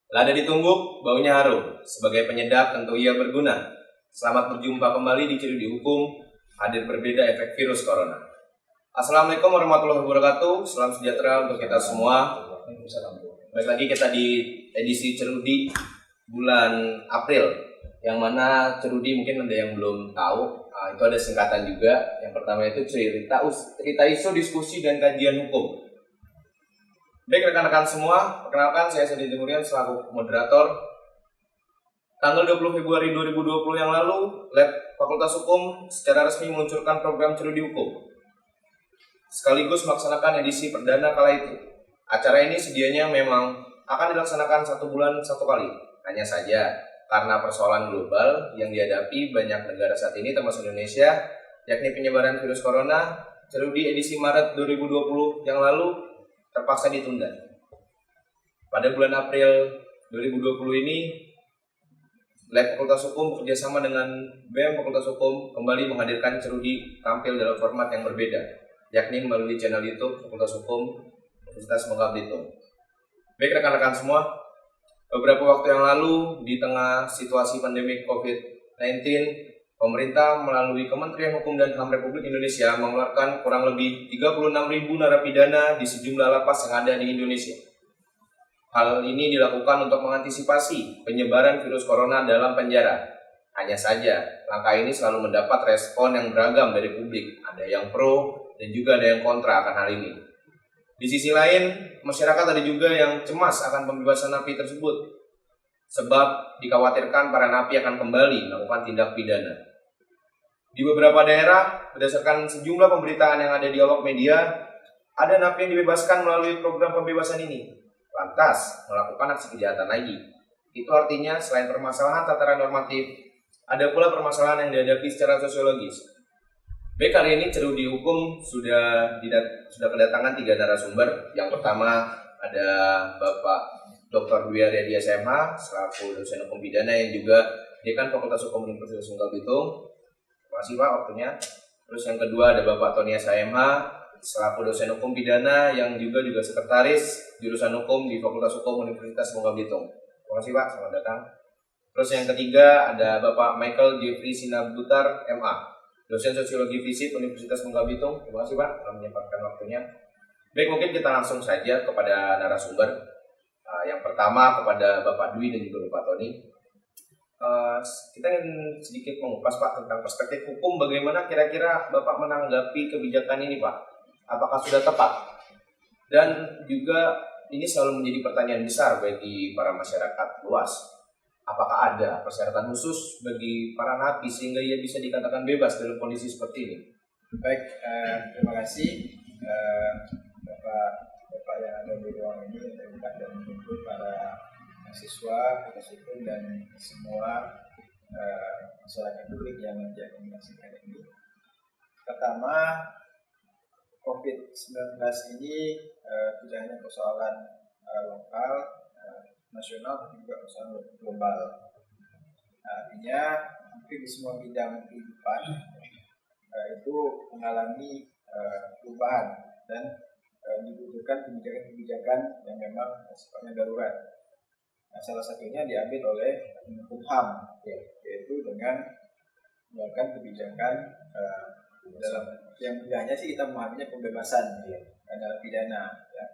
Lada ditumbuk, baunya harum. Sebagai penyedap tentu ia berguna. Selamat berjumpa kembali di Cerudi Hukum, hadir berbeda efek virus corona. Assalamualaikum warahmatullahi wabarakatuh, salam sejahtera untuk kita semua. Baik lagi kita di edisi Cerudi bulan April, yang mana Cerudi mungkin ada yang belum tahu, itu ada singkatan juga. Yang pertama itu cerita isu, diskusi, dan kajian hukum. Baik rekan-rekan semua, perkenalkan saya Sedi Timurian selaku moderator. Tanggal 20 Februari 2020 yang lalu, Lab Fakultas Hukum secara resmi meluncurkan program Cerudi Hukum, sekaligus melaksanakan edisi perdana kala itu. Acara ini sedianya memang akan dilaksanakan 1 bulan 1 kali. Hanya saja, karena persoalan global yang dihadapi banyak negara saat ini termasuk Indonesia, yakni penyebaran virus corona, Cerudi edisi Maret 2020 yang lalu terpaksa ditunda. Pada bulan April 2020 ini, Lab Fakultas Hukum bekerjasama dengan BEM Fakultas Hukum kembali menghadirkan Cerudi tampil dalam format yang berbeda, yakni melalui channel YouTube Fakultas Hukum Universitas Bangka Belitung. Baik rekan-rekan semua, beberapa waktu yang lalu di tengah situasi pandemi COVID-19, pemerintah melalui Kementerian Hukum dan HAM Republik Indonesia mengeluarkan kurang lebih 36.000 narapidana di sejumlah lapas yang ada di Indonesia. Hal ini dilakukan untuk mengantisipasi penyebaran virus corona dalam penjara. Hanya saja, langkah ini selalu mendapat respon yang beragam dari publik. Ada yang pro dan juga ada yang kontra akan hal ini. Di sisi lain, masyarakat ada juga yang cemas akan pembebasan napi tersebut, sebab dikhawatirkan para napi akan kembali melakukan tindak pidana. Di beberapa daerah, berdasarkan sejumlah pemberitaan yang ada di awak media, ada napi yang dibebaskan melalui program pembebasan ini, lantas melakukan aksi kejahatan lagi. Itu artinya selain permasalahan tataran normatif, ada pula permasalahan yang dihadapi secara sosiologis. Baik, kali ini Cerudi Hukum sudah kedatangan 3 narasumber. Yang pertama ada Bapak Dr. Dwi Aryadi SMH selaku dosen hukum pidana yang juga Dekan Fakultas Hukum Universitas Bangka Belitung. Terima kasih Pak waktunya. Terus yang kedua ada Bapak Tony SMH selaku dosen hukum pidana yang juga sekretaris jurusan hukum di Fakultas Hukum Universitas Bangka Belitung. Terima kasih Pak, selamat datang. Terus yang ketiga ada Bapak Michael Jeffrey Sinabutar MA, dosen sosiologi fisik Universitas Bangka Belitung. Terima kasih Pak telah menyempatkan waktunya. Baik, mungkin kita langsung saja kepada narasumber. Yang pertama kepada Bapak Dwi dan juga Bapak Tony. Kita ingin sedikit mengupas Pak tentang perspektif hukum, bagaimana kira-kira Bapak menanggapi kebijakan ini Pak? Apakah sudah tepat? Dan juga ini selalu menjadi pertanyaan besar bagi para masyarakat luas. Apakah ada persyaratan khusus bagi para napi sehingga ia bisa dikatakan bebas dalam kondisi seperti ini? Baik, terima kasih Bapak yang ada di ruang ini dan untuk para mahasiswa, fakultas hukum dan semua masyarakat publik yang menyaksikan ini. Pertama, COVID-19 ini tidak hanya persoalan lokal, nasional, tapi juga persoalan global. Artinya, hampir di semua bidang kehidupan itu mengalami perubahan dan dibutuhkan kebijakan-kebijakan yang memang sifatnya darurat. Nah, salah satunya diambil oleh Kemenkumham, yaitu dengan melakukan kebijakan dalam yang mudahnya sih kita memahaminya pembebasan dalam pidana. Ya.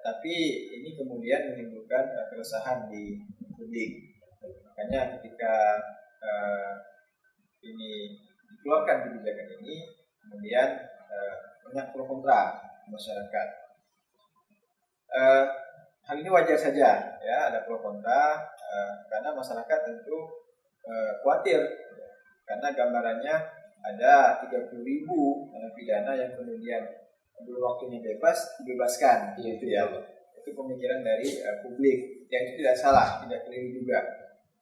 Tapi ini kemudian menimbulkan keresahan di publik. Makanya ketika ini dikeluarkan kebijakan ini, kemudian banyak pro kontra masyarakat. Hal ini wajar saja, ya ada pro kontra karena masyarakat tentu khawatir, karena gambarannya ada 30.000 narapidana yang kemudian belum waktunya dibebaskan, gitu ya. Itu pemikiran dari publik, yang itu tidak salah, tidak keliru juga.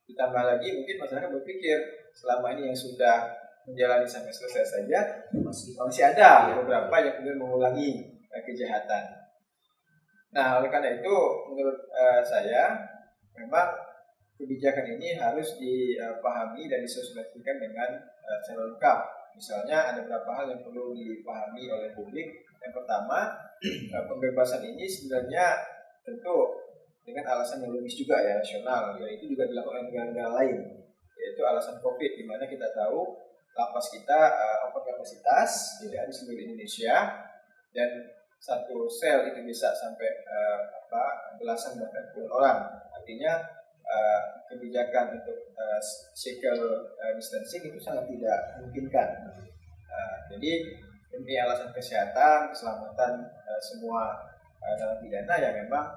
Ditambah lagi mungkin masyarakat berpikir selama ini yang sudah menjalani sampai selesai saja masih ada beberapa yang kemudian mengulangi kejahatan. Nah, oleh karena itu menurut saya memang kebijakan ini harus dipahami dan disosialisasikan dengan secara lengkap. Misalnya ada beberapa hal yang perlu dipahami oleh publik. Yang pertama, pembebasan ini sebenarnya tentu dengan alasan yang logis juga ya, rasional. Ya, itu juga dilakukan oleh negara-negara lain, yaitu alasan COVID, di mana kita tahu lapas kita over kapasitas tidak di seluruh Indonesia, dan satu sel itu bisa sampai belasan bahkan puluhan orang. Artinya kebijakan untuk physical distancing itu sangat tidak memungkinkan. Jadi ini alasan kesehatan, keselamatan semua narapidana yang memang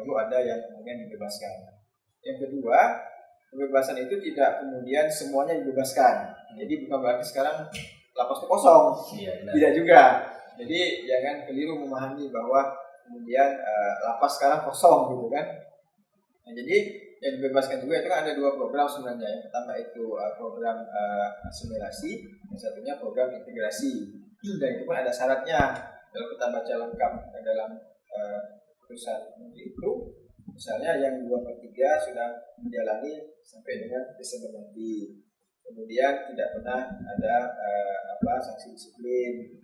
perlu ada yang kemudian dibebaskan. Yang kedua, kebebasan itu tidak kemudian semuanya dibebaskan. Jadi bukan berarti sekarang lapas itu kosong. Tidak juga. Jadi jangan keliru memahami bahwa kemudian lapas sekarang kosong gitu kan. Nah, jadi yang dibebaskan juga itu kan ada dua program sebenarnya. Yang pertama itu program asimilasi, yang satunya program integrasi. Dan itu pun ada syaratnya. Kalau kita baca lengkap dalam putusan itu, misalnya yang 2/3 sudah menjalani sampai dengan Desember nanti. Kemudian tidak pernah ada sanksi disiplin.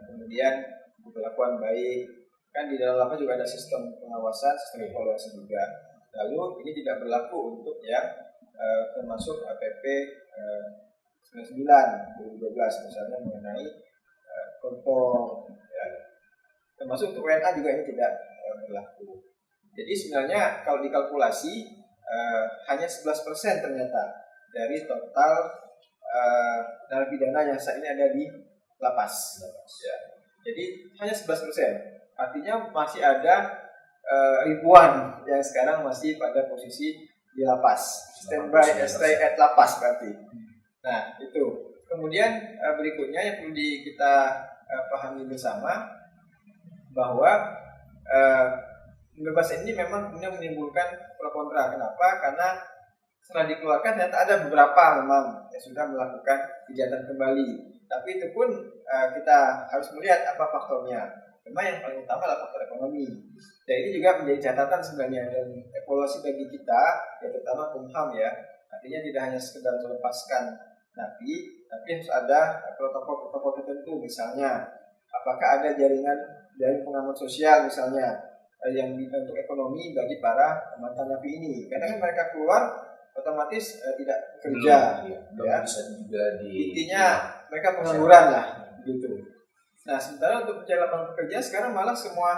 Kemudian berkelakuan baik. Kan di dalam lapas juga ada sistem pengawasan, sistem evaluasi juga. Lalu ini tidak berlaku untuk yang termasuk PP 99/2012 misalnya mengenai kontrol, ya. Termasuk untuk WNA juga ini tidak berlaku. Jadi sebenarnya kalau dikalkulasi hanya 11% ternyata dari total narapidana yang saat ini ada di lapas. Ya. Jadi hanya 11%. Artinya masih ada ribuan yang sekarang masih pada posisi di lapas, stay at lapas berarti. Nah itu. Kemudian berikutnya yang perlu kita pahami bersama bahwa pembebasan ini memang kemudian menimbulkan pro kontra. Kenapa? Karena setelah dikeluarkan ternyata ada beberapa memang yang sudah melakukan kejahatan kembali. Tapi itu pun kita harus melihat apa faktornya. Memang yang paling utama adalah faktor ekonomi. Dan ini juga menjadi catatan sebenarnya dan evaluasi bagi kita, ya terutama Kumham ya. Artinya tidak hanya sekedar melepaskan napi, tapi harus ada protokol-protokol tertentu. Misalnya, apakah ada jaringan dari pengaman sosial misalnya yang untuk ekonomi bagi para mantan napi ini. Karena kan mereka keluar otomatis tidak kerja. Ya. Bisa juga intinya mereka pengangguran lah, gitu. Nah, sementara untuk mencari lapangan pekerjaan sekarang malah semua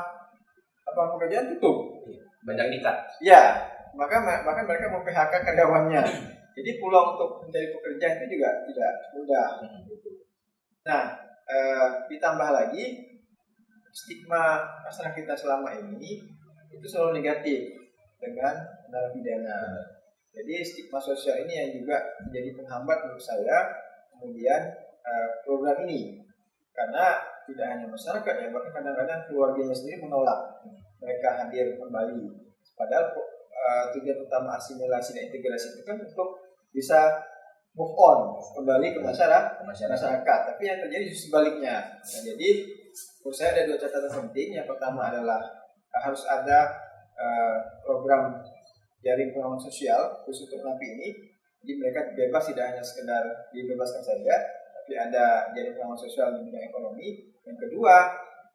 lapangan pekerjaan tutup. Banyak nikah. Ya, maka mereka mem-PHK karyawannya. Jadi peluang untuk mencari pekerjaan itu juga tidak mudah. Nah, ditambah lagi stigma masyarakat kita selama ini itu selalu negatif dengan narapidana. Jadi stigma sosial ini yang juga menjadi penghambat menurut saya kemudian program ini. Karena tidak hanya masyarakat ya, bahkan kadang-kadang keluarganya sendiri menolak mereka hadir kembali. Padahal tujuan utama asimilasi dan integrasi itu kan untuk bisa move on kembali ke masyarakat. Tapi yang terjadi justru sebaliknya. Nah, jadi menurut saya ada dua catatan penting. Yang pertama adalah harus ada program jaring pengaman sosial khusus untuk napi ini. Jadi mereka bebas, tidak hanya sekedar dibebaskan saja, tapi ada jaring pengaman sosial di bidang ekonomi. Yang kedua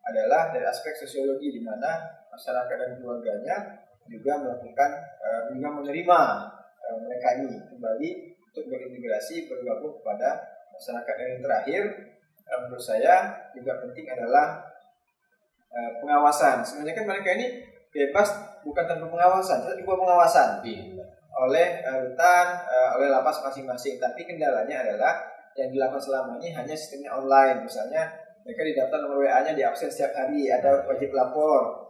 adalah dari aspek sosiologi, di mana masyarakat dan keluarganya juga melakukan juga menerima mereka ini kembali untuk berintegrasi, bergabung kepada masyarakat. Dan yang terakhir menurut saya juga penting adalah pengawasan. Sebenarnya kan mereka ini bebas bukan tanpa pengawasan, tapi juga pengawasan oleh rutan, oleh lapas masing-masing. Tapi kendalanya adalah yang dilakukan selama ini hanya sistemnya online. Misalnya mereka didaftar nomor WA-nya, di absen setiap hari, ada wajib lapor.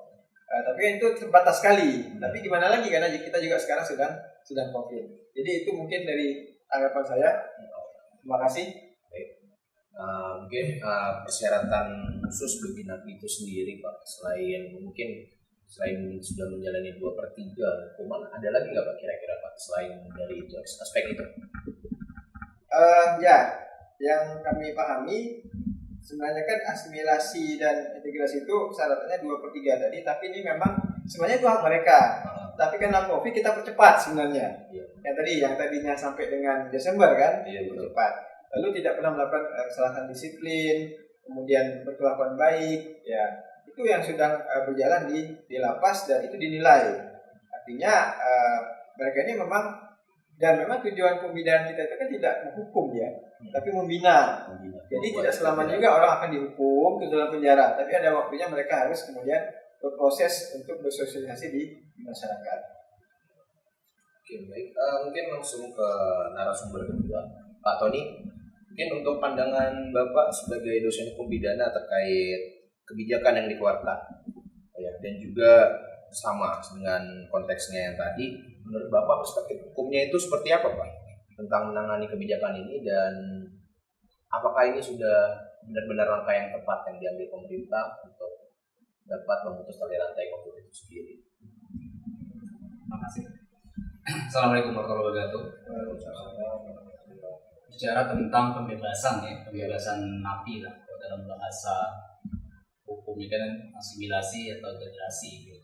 Tapi itu terbatas sekali. Tapi gimana lagi, karena kita juga sekarang sedang COVID. Jadi itu mungkin dari tanggapan saya. Terima kasih. Mungkin persyaratan khusus bagi napi itu sendiri Pak, selain sudah menjalani 2/3 hukuman, ada lagi nggak Pak kira-kira Pak selain dari itu aspek itu? Ya, yang kami pahami sebenarnya kan asimilasi dan integrasi itu syaratnya 2/3 tadi, tapi ini memang sebenarnya itu hak mereka. Tapi kan dalam COVID kita percepat sebenarnya. Yang tadinya sampai dengan Desember kan, percepat. Lalu tidak pernah melakukan kesalahan disiplin, kemudian berkelakuan baik, ya itu yang sudah berjalan di lapas, dan itu dinilai Artinya mereka ini memang tujuan pembinaan kita itu kan tidak menghukum ya, tapi membina. Jadi tidak selamanya juga orang akan dihukum ke dalam penjara, tapi ada waktunya mereka harus kemudian berproses untuk bersosialisasi di masyarakat. Oke, baik. Mungkin langsung ke narasumber kedua, Pak Tony. Mungkin untuk pandangan Bapak sebagai dosen hukum pidana terkait kebijakan yang dikeluarkan, ya, dan juga sama dengan konteksnya yang tadi, menurut Bapak perspektif hukumnya itu seperti apa, Pak, tentang menangani kebijakan ini, dan apakah ini sudah benar-benar langkah yang tepat yang diambil pemerintah untuk dapat memutus tali rantai COVID itu sendiri? Terima kasih. Assalamualaikum warahmatullahi wabarakatuh. Bicara tentang pembebasan napi lah dalam bahasa hukum ini kan asimilasi atau integrasi gitu.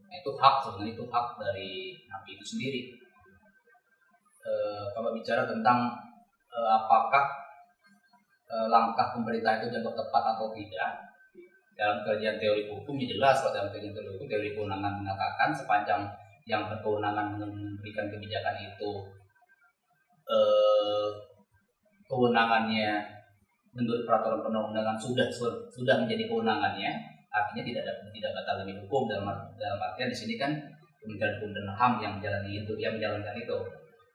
Itu hak, sebenarnya itu hak dari napi itu sendiri. Kalau bicara tentang apakah langkah pemerintah itu dianggap tepat atau tidak, dalam kajian teori hukum jelas, kalau dalam kajian teori hukum, teori kewenangan mengatakan sepanjang yang berkewenangan memberikan kebijakan itu kewenangannya menurut peraturan perundang-undangan sudah menjadi kewenangannya, artinya tidak batal demi hukum. Dalam artian di sini kan Kementerian Hukum dan HAM yang menjalankan itu,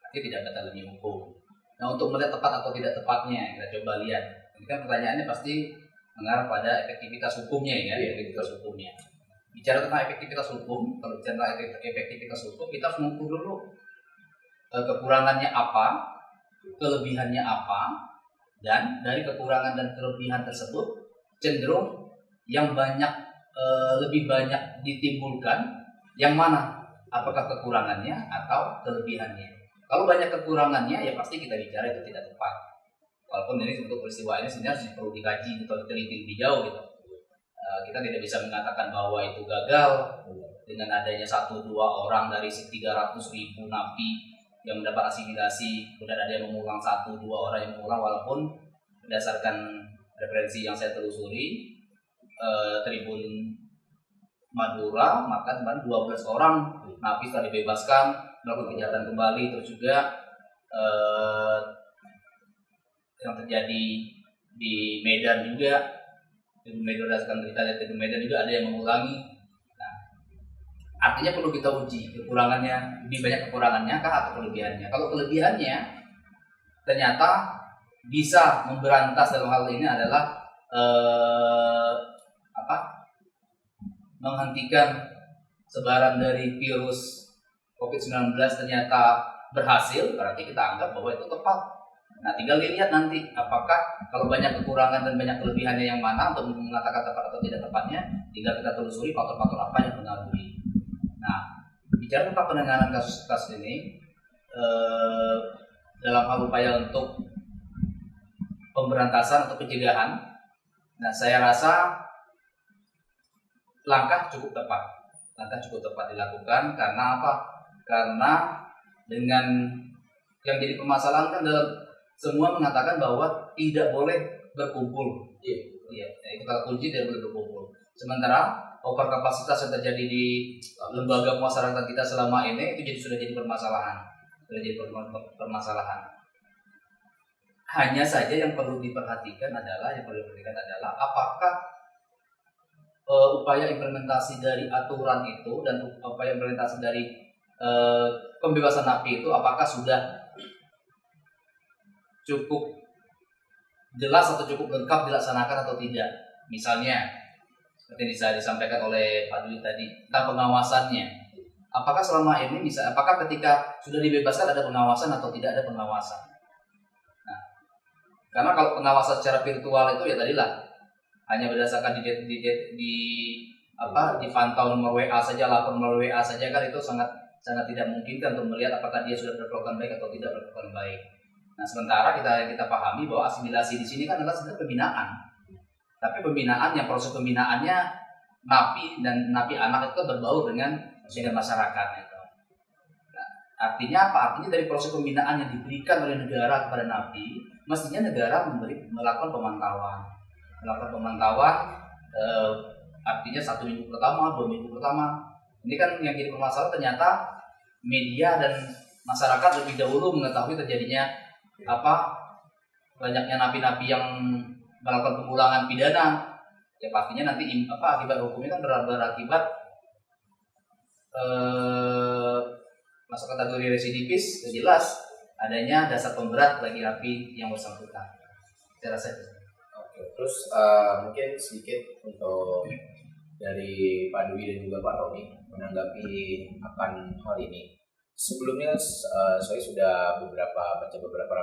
artinya tidak batal demi hukum. Nah, untuk melihat tepat atau tidak tepatnya, kita coba lihat. Ini kan pertanyaannya pasti mengarah pada efektivitas hukumnya, ya, efektivitas hukumnya. Bicara tentang efektivitas hukum, kalau bicara tentang efektivitas hukum, kita harus mengukur dulu kekurangannya apa, kelebihannya apa, dan dari kekurangan dan kelebihan tersebut cenderung yang lebih banyak ditimbulkan yang mana, apakah kekurangannya atau kelebihannya. Kalau banyak kekurangannya, ya pasti kita bicara itu tidak tepat. Walaupun ini untuk peristiwa ini sebenarnya perlu dikaji atau diteliti lebih jauh gitu. Kita tidak bisa mengatakan bahwa itu gagal dengan adanya 1-2 orang dari 300.000 napi yang mendapat asimilasi, kemudian ada yang mengulang 1-2 orang yang mengulang, walaupun berdasarkan referensi yang saya telusuri, Tribun Madura maka kemarin 12 orang napi setelah dibebaskan melakukan kejahatan kembali. Terus juga yang terjadi di Medan juga, di Medan berdasarkan cerita dari Medan juga ada yang mengulangi. Nah, artinya perlu kita uji kekurangannya, lebih banyak kekurangannya kah atau kelebihannya. Kalau kelebihannya ternyata bisa memberantas dalam hal ini adalah menghentikan sebaran dari virus COVID-19 ternyata berhasil, berarti kita anggap bahwa itu tepat. Nah, tinggal dilihat nanti apakah kalau banyak kekurangan dan banyak kelebihannya yang mana untuk mengatakan tepat atau tidak tepatnya, tinggal kita telusuri faktor-faktor apa yang mengaruhi. Nah, bicara tentang penanganan kasus-kasus ini, dalam hal upaya untuk pemberantasan atau pencegahan, nah saya rasa langkah cukup tepat dilakukan. Karena apa? Karena dengan yang jadi permasalahan kan dalam semua mengatakan bahwa tidak boleh berkumpul. Iya, itu kata kunci, tidak boleh berkumpul. Sementara over kapasitas yang terjadi di lembaga pemasyarakatan kita selama ini itu sudah jadi permasalahan. Hanya saja yang perlu diperhatikan adalah apakah upaya implementasi dari aturan itu dan upaya implementasi dari pembebasan napi itu apakah sudah cukup jelas atau cukup lengkap dilaksanakan atau tidak. Misalnya seperti yang disampaikan oleh Pak Dwi tadi tentang pengawasannya, apakah selama ini apakah ketika sudah dibebaskan ada pengawasan atau tidak ada pengawasan. Nah, karena kalau pengawasan secara virtual itu ya tadilah hanya berdasarkan dipantau nomor WA saja, lapor nomor WA saja, kan itu sangat tidak mungkin kan untuk melihat apakah dia sudah berkelakuan baik atau tidak berkelakuan baik. Nah, sementara kita pahami bahwa asimilasi di sini kan adalah sebenarnya pembinaan. Tapi proses pembinaannya napi dan napi anak itu berbaur dengan masyarakat. Nah, artinya apa? Artinya dari proses pembinaan yang diberikan oleh negara kepada napi, mestinya negara melakukan pemantauan. Artinya 1 minggu pertama, 2 minggu pertama, Ini kan yang jadi permasalahan ternyata media dan masyarakat lebih dahulu mengetahui terjadinya banyaknya napi-napi yang melakukan pengulangan pidana. Ya pastinya nanti akibat hukumnya kan berakibat masuk kategori residivis. Jelas adanya dasar pemberat bagi napi yang bersangkutan. Saya rasa itu. Oke, terus mungkin sedikit untuk dari Pak Dwi dan juga Pak Tommy menanggapi akan hal ini. Sebelumnya saya sudah baca beberapa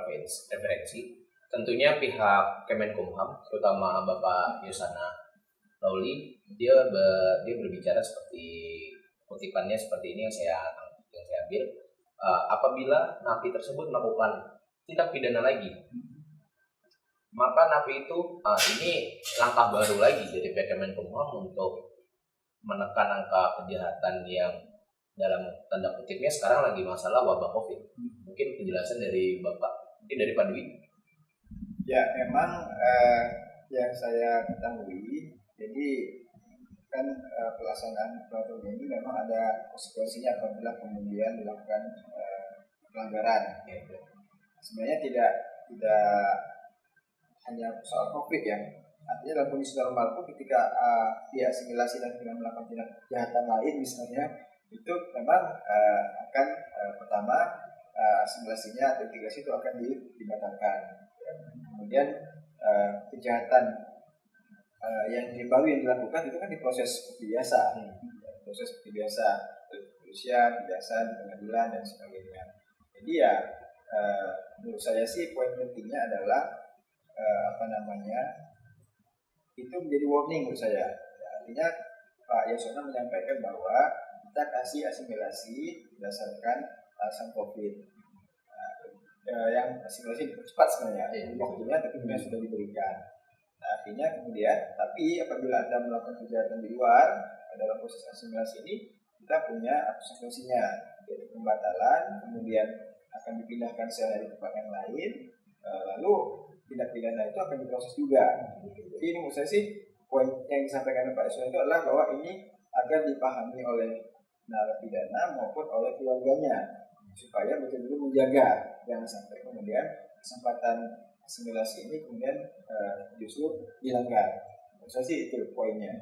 referensi. Tentunya pihak Kemenkumham, terutama Bapak Yusana Lawli, dia berbicara seperti kutipannya seperti ini yang saya ambil. Apabila napi tersebut melakukan tindak pidana lagi, maka napi itu ini langkah baru lagi dari pihak Kemenkumham untuk menekan angka kejahatan yang dalam tanda kutipnya sekarang lagi masalah wabah COVID. Mungkin penjelasan dari Bapak, mungkin dari Pak Dwi. Ya, memang yang saya ketahui, jadi kan pelaksanaan peraturan ini memang ada konsekuensinya apabila kemudian dilakukan pelanggaran. Sebenarnya tidak hanya soal COVID ya. Artinya dalam kondisi normal pun ketika diasimilasi dan kemudian melakukan tindak kejahatan lain misalnya, itu memang akan pertama asimilasinya atau integrasi itu akan dibatalkan. Kemudian kejahatan yang baru yang dilakukan itu kan diproses seperti biasa, kepolisian, kejaksaan, pengadilan dan sebagainya. Jadi ya menurut saya sih poin pentingnya adalah itu menjadi warning menurut saya. Artinya Pak Yasona menyampaikan bahwa kita kasih asimilasi berdasarkan alasan COVID. Yang asimilasi dipercepat sebenarnya waktunya, tapi kemudian sudah diberikan. Nah, artinya kemudian, tapi apabila Anda melakukan kejahatan di luar dalam proses asimilasi ini, kita punya konsekuensinya, yaitu pembatalan, kemudian akan dipindahkan sel dari tempat yang lain, lalu tindak pidana itu akan diproses juga. Jadi ini menurut saya sih poin yang disampaikan oleh Pak Yasona itu adalah bahwa ini agar dipahami oleh narapidana maupun oleh keluarganya, supaya betul-betul menjaga jangan sampai kemudian kesempatan asimilasi ini kemudian justru dilanggar. Menurut saya sih itu poinnya.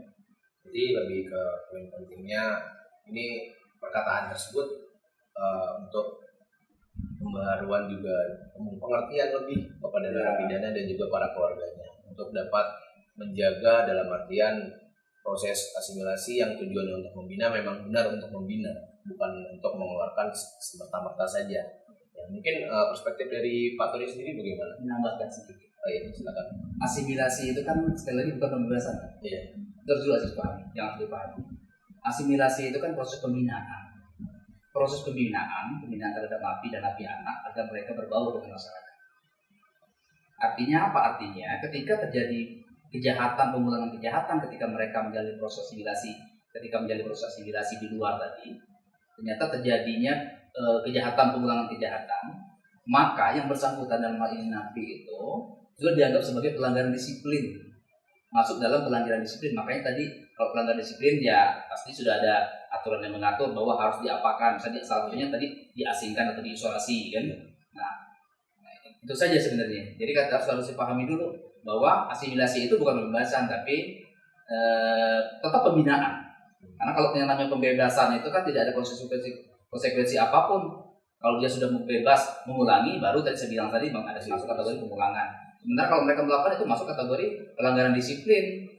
Jadi lebih ke poin pentingnya ini perkataan tersebut untuk pembaharuan juga pengertian lebih kepada narapidana dan juga para keluarganya untuk dapat menjaga dalam artian proses asimilasi yang tujuannya untuk membina memang benar untuk membina, bukan untuk mengeluarkan semerta-merta saja. Ya, mungkin perspektif dari Pak Tony sendiri bagaimana? Menambahkan sedikit. Oh iya, silakan. Asimilasi itu kan sekali lagi bukan pembebasan. Iya. Terus juga sih Pak, yang harus dipahami. Asimilasi itu kan proses pembinaan. Proses pembinaan terhadap napi dan napi anak agar mereka berbaur dengan masyarakat. Artinya apa? Artinya ketika terjadi kejahatan, pengulangan kejahatan ketika mereka menjalani proses asimilasi di luar tadi, ternyata terjadinya kejahatan, pengulangan kejahatan, maka yang bersangkutan dalam hal ini napi itu juga dianggap sebagai pelanggaran disiplin, masuk dalam pelanggaran disiplin. Makanya tadi kalau pelanggaran disiplin ya pasti sudah ada aturan yang mengatur bahwa harus diapakan, misalnya salah satunya tadi diasingkan atau diisolasi kan. Nah itu saja sebenarnya. Jadi harus dipahami dulu bahwa asimilasi itu bukan pembebasan tapi tetap pembinaan. Karena kalau yang namanya pembebasan itu kan tidak ada konsekuensi apapun. Kalau dia sudah bebas mengulangi, baru tadi saya bilang tadi ada masuk kategori pengulangan. Sementara kalau mereka melakukan itu masuk kategori pelanggaran disiplin.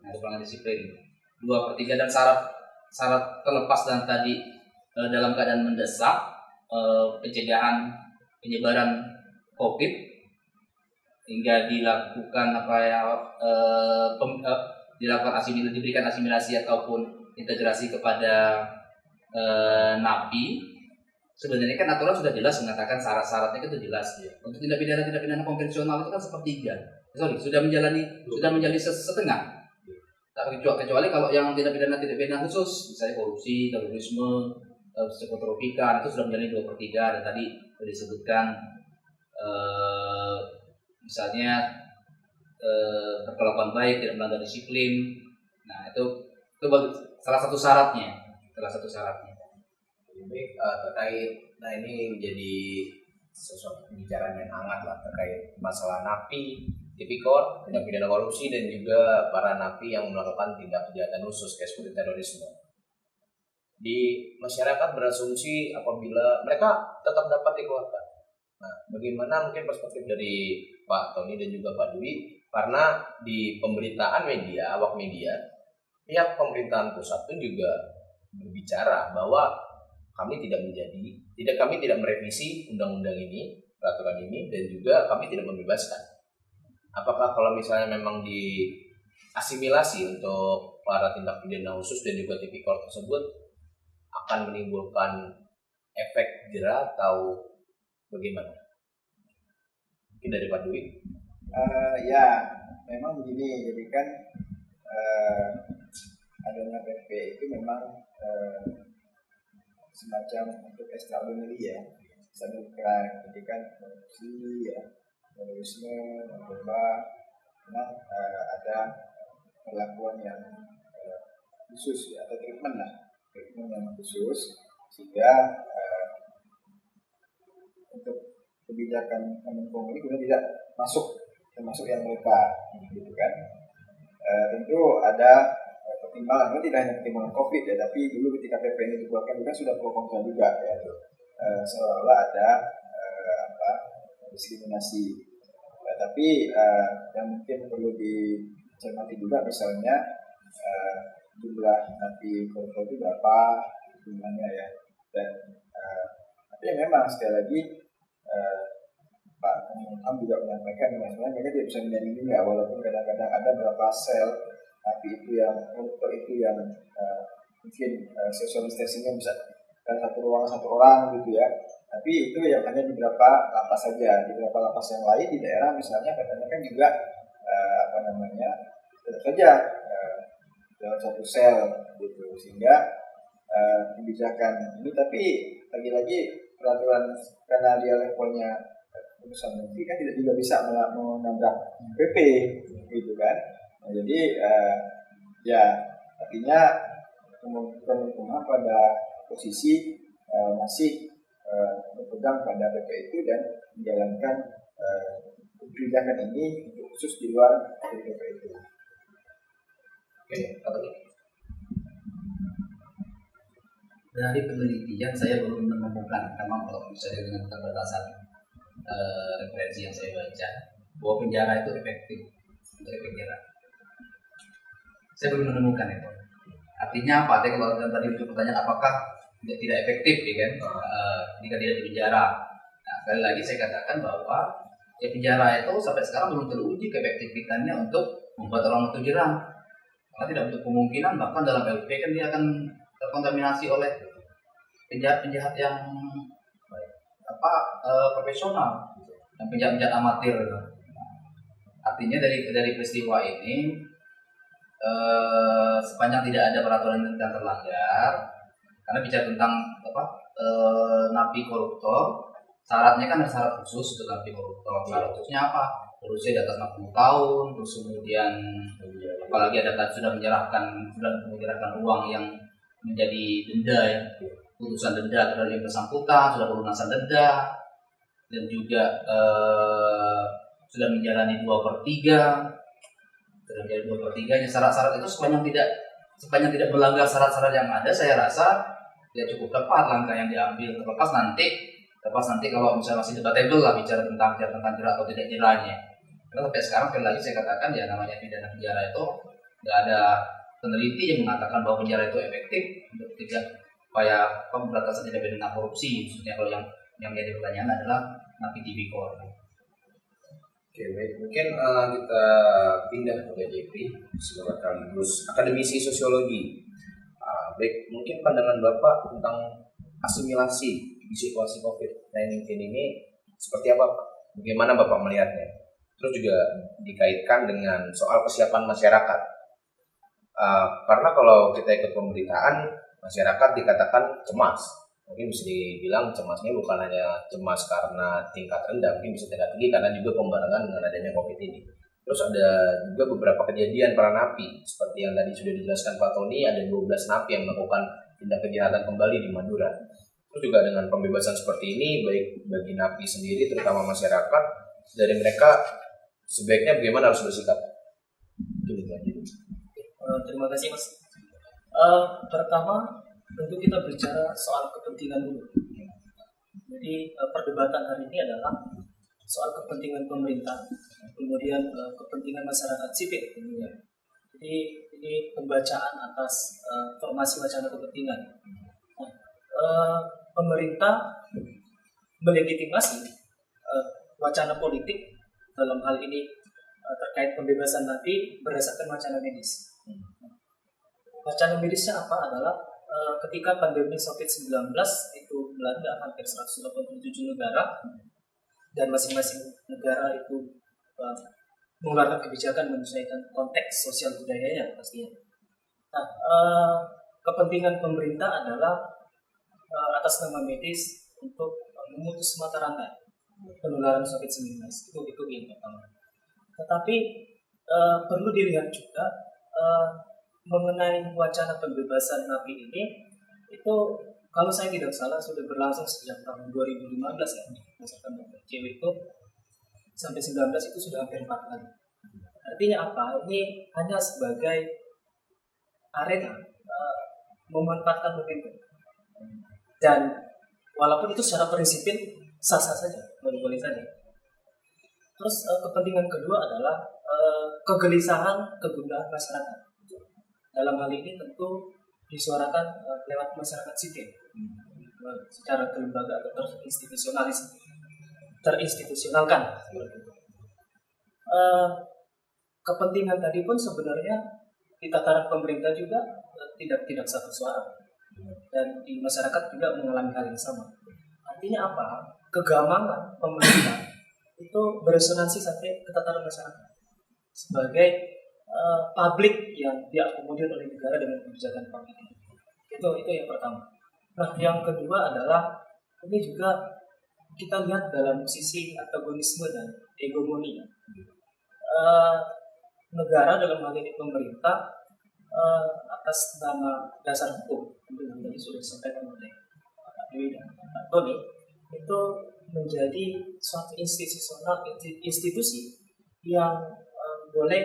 Nah, itu pelanggaran disiplin. 2/3 dan syarat terlepas dan tadi dalam keadaan mendesak pencegahan penyebaran COVID hingga dilakukan dilakukan asimilasi, diberikan asimilasi ataupun integrasi kepada napi. Sebenarnya kan aturan sudah jelas mengatakan syarat-syaratnya itu jelas ya. Untuk tindak pidana konvensional itu kan sudah menjalani setengah. Kecuali kalau yang tindak pidana khusus, misalnya korupsi, terorisme, psikotropika, itu sudah menjalani 2/3 dan tadi sudah disebutkan misalnya berkelakuan baik, tidak melanggar disiplin. Nah itu salah satu syaratnya. salah satu syaratnya. Baik, terkait, nah ini menjadi sesuatu pembicaraan yang hangat lah terkait masalah napi, tipikor, tindak pidana korupsi, dan juga para napi yang melakukan tindak kejahatan khusus kayak seperti terorisme. Di masyarakat berasumsi apabila mereka tetap dapat dikeluarkan. Nah, bagaimana mungkin perspektif dari Pak Tony dan juga Pak Dwi, karena di pemberitaan media, awak media, pihak pemerintahan pusat itu juga berbicara bahwa kami tidak merevisi undang-undang ini, peraturan ini, dan juga kami tidak membebaskan. Apakah kalau misalnya memang diasimilasi untuk para tindak pidana khusus dan juga tipikor tersebut akan menimbulkan efek jerah atau bagaimana? Mungkin dari Pak Dwi. Ya, memang begini. Jadi kan adanya PP itu memang semacam untuk extraordinary ya, extraordinary crime. Jadi kan korupsi ya, terorisme, narkoba, memang ada perlakuan yang khusus ya, atau treatment yang khusus, sehingga untuk kebijakan Kemenkom ini kemudian tidak termasuk yang mereka, gitu kan. Tentu ada pertimbangan, tidak hanya pertimbangan COVID ya, tapi dulu ketika PP ini dibuatkan juga sudah pro kontra juga ya, seolah-olah ada diskriminasi. Tapi yang mungkin perlu dicermati juga misalnya jumlah napi koruptor itu berapa jumlahnya ya, dan tapi memang sekali lagi Pak Kemenkum juga menyampaikan bahwa mereka tidak bisa menjamin juga, walaupun kadang-kadang ada beberapa sel napi itu yang koruptor itu yang mungkin social distancing-nya bisa dalam satu ruangan satu orang gitu ya, tapi itu yang hanya di beberapa lapas saja. Di beberapa lapas yang lain di daerah misalnya katanya kan juga tetap saja dalam satu sel gitu, sehingga kebijakan ini, tapi lagi-lagi peraturan karena dia levelnya putusan menteri kan tidak juga bisa menabrak PP gitu kan. Nah, jadi ya artinya Kemenkumham pada posisi masih berpegang pada PP itu dan menjalankan kebijakan ini khusus di luar dari PP itu. Oke, apa nih? Dari penelitian saya belum menemukan, memang kalau misalnya dengan keterbatasan referensi yang saya baca, bahwa penjara itu efektif untuk efek jerah. Saya belum menemukan itu. Artinya apa? Artinya kalau tadi itu pertanyaan apakah tidak efektif, ya kan? Jika tidak di penjara. Nah, sekali lagi saya katakan bahwa ya penjara itu sampai sekarang belum teruji keefektifitannya untuk membuat orang itu jerah. Karena tidak untuk kemungkinan bahkan dalam LP kan dia akan terkontaminasi oleh penjahat-penjahat yang profesional dan penjahat-penjahat amatir. Artinya dari peristiwa ini sepanjang tidak ada peraturan yang terlanggar, karena bicara tentang napi koruptor, syaratnya kan ada syarat khusus untuk napi koruptor. Syarat khususnya apa? Berusia di atas 60 tahun, terus kemudian apalagi ada sudah menyerahkan uang yang menjadi denda ya, putusan denda terhadap yang bersangkutan, sudah pelunasan denda, dan juga sudah menjalani 2/3. Sudah menjadi 2/3-nya. Syarat-syarat itu sepanjang tidak melanggar syarat-syarat yang ada, saya rasa ya cukup tepat langkah yang diambil. Terlepas nanti kalau misalnya masih debatable lah bicara tentang jerah atau tidak jerahnya. Karena sampai sekarang sekali lagi saya katakan ya namanya pidana penjara itu nggak ada peneliti yang mengatakan bahwa penjara itu efektif untuk mencegah upaya pemberantasan tindak pidana korupsi. Maksudnya kalau yang jadi pertanyaan adalah napi tipikor. Oke, baik. Mungkin kita pindah ke Jeffrey sekaligus akademisi sosiologi. Baik, mungkin pandangan Bapak tentang asimilasi di situasi COVID-19 ini seperti apa, Pak? Bagaimana Bapak melihatnya? Terus juga dikaitkan dengan soal kesiapan masyarakat. Karena kalau kita ikut pemberitaan, masyarakat dikatakan cemas. Mungkin bisa dibilang cemasnya bukan hanya cemas karena tingkat rendah, mungkin bisa tingkat tinggi karena juga pembarengan dengan adanya COVID ini. Terus ada juga beberapa kejadian para napi, seperti yang tadi sudah dijelaskan Pak Tony, ada 12 napi yang melakukan tindak kejahatan kembali di Madura. Terus juga dengan pembebasan seperti ini, baik bagi napi sendiri, terutama masyarakat, dari mereka sebaiknya bagaimana harus bersikap? Terima kasih Mas. Pertama tentu kita bicara soal kepentingan dulu. Jadi perdebatan hari ini adalah soal kepentingan pemerintah, kemudian kepentingan masyarakat sipil. Jadi ini pembacaan atas formasi wacana kepentingan. Pemerintah melegitimasi wacana politik dalam hal ini terkait pembebasan napi berdasarkan wacana medis. Wacana medisnya apa adalah ketika pandemi COVID-19 itu melanda hampir 187 negara dan masing-masing negara itu mengeluarkan kebijakan menyesuaikan konteks sosial budayanya pastinya. Nah, kepentingan pemerintah adalah atas nama medis untuk memutus mata rantai penularan COVID-19 itu yang pertama. Tetapi perlu dilihat juga mengenai wacana pembebasan napi ini itu kalau saya tidak salah sudah berlangsung sejak tahun 2015 ya, berdasarkan CW itu sampai 19 itu sudah hampir 4 kali. Artinya apa? Ini hanya sebagai arena memanfaatkan momentum. Dan walaupun itu secara prinsipil sah-sah saja, boleh-boleh saja. Terus kepentingan kedua adalah kegelisahan, kegundahan masyarakat. Dalam hal ini tentu disuarakan lewat masyarakat sipil secara kelembagaan atau terinstitusionalkan. Kepentingan tadi pun sebenarnya di tataran pemerintah juga tidak satu suara dan di masyarakat juga mengalami hal yang sama. Artinya apa? Kegamangan pemerintah itu beresonansi sampai ke tataran masyarakat sebagai publik yang diakomodir oleh negara dengan kebijakan publik. Itu yang pertama. Nah, yang kedua adalah ini juga kita lihat dalam sisi antagonisme dan hegemoni. Negara dalam hal ini pemerintah atas nama dasar hukum yang tadi sudah disampaikan oleh Pak Dewi dan Pak Tony itu menjadi suatu institusi yang boleh